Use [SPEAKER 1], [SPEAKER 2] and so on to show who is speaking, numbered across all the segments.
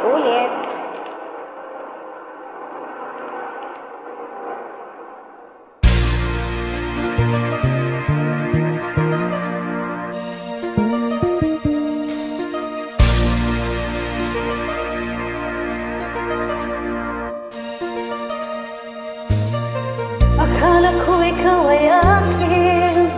[SPEAKER 1] ulit.
[SPEAKER 2] Akala ko ikaw ay akin,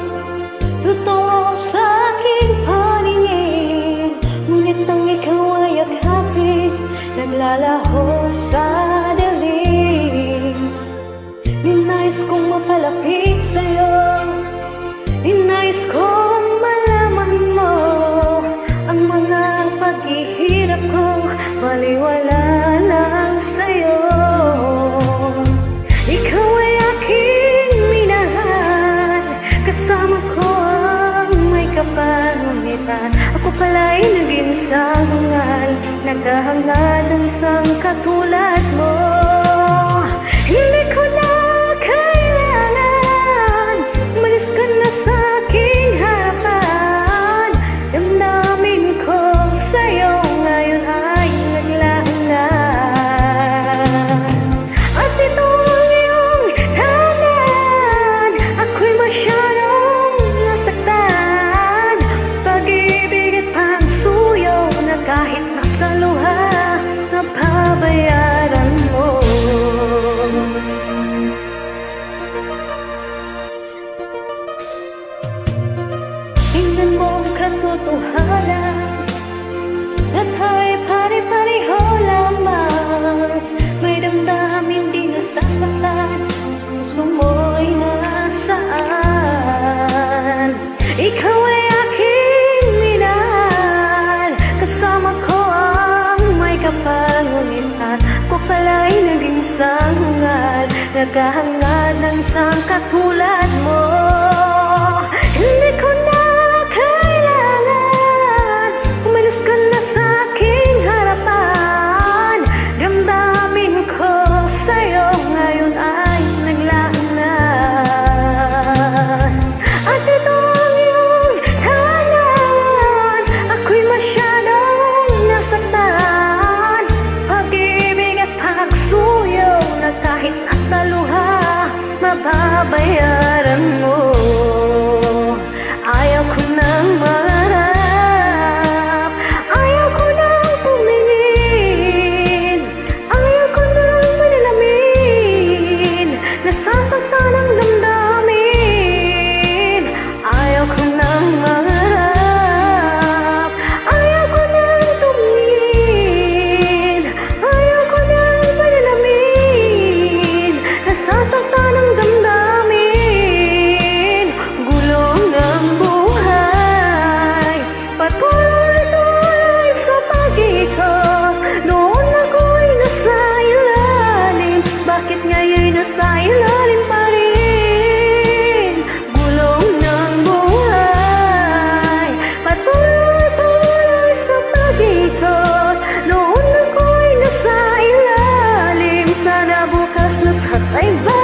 [SPEAKER 2] totoo sa aking paningin. Ngunit nang ikaw ay yakapin, naglalaho sa dilim. Ninais kong mapalapit sa'yo, ninais kong malaman mo ang mga paghihirap ko, baliwala lang sa'yo. Ikaw ay aking minahal, kasama ko ang may kapanulitan. Ako pala'y naging sangal, naghahangad ng isang katulad mo. Hindi ko na kailangan, umalis ka na sa aking harapan. Damdamin ko sa'yo ngayon ay naglalaan. At ito ang iyong tanan, ako'y masyadong nasaktan. Pag-ibig at pagsuyo na kahit nasa luha, napabayaran mo. Tingnan mo ang katotohanan, na tayo'y pare-pareho lamang. May damdamin di nasasaktan, puso mo'y nasaan. Ikaw ay aking minahal, kasama ko ang may kapangulitan. Ko pala'y naging sangal, naghahangad ng isang katulad mo. Hindi ko na kailangan, umalis ka na sa aking harapan. Damdamin ko sa'yo ngayon ay naglalaan. At ito ang iyong tanan, ako'y masyadong nasaktan. Pag-ibig at pagsuyo na kahit nasa luha, mababayaran mo. Ayaw ko nang marap, ayaw ko nang tumingin, ayaw ko nang manilamin, nasasaktan ang damdamin. Ayaw ko nang marap, ayaw ko nang tumingin, ayaw ko nang manilamin, nasasaktan ang damdamin. Gulong ng buhay, patuloy-tuloy sa pag-ikot. Noon ako'y nasa ilalim, bakit ngayon'y nasa ilalim pa rin? Gulong ng buhay, patuloy-tuloy sa pag-ikot. Noon ako'y nasa ilalim, sana bukas nasa iba.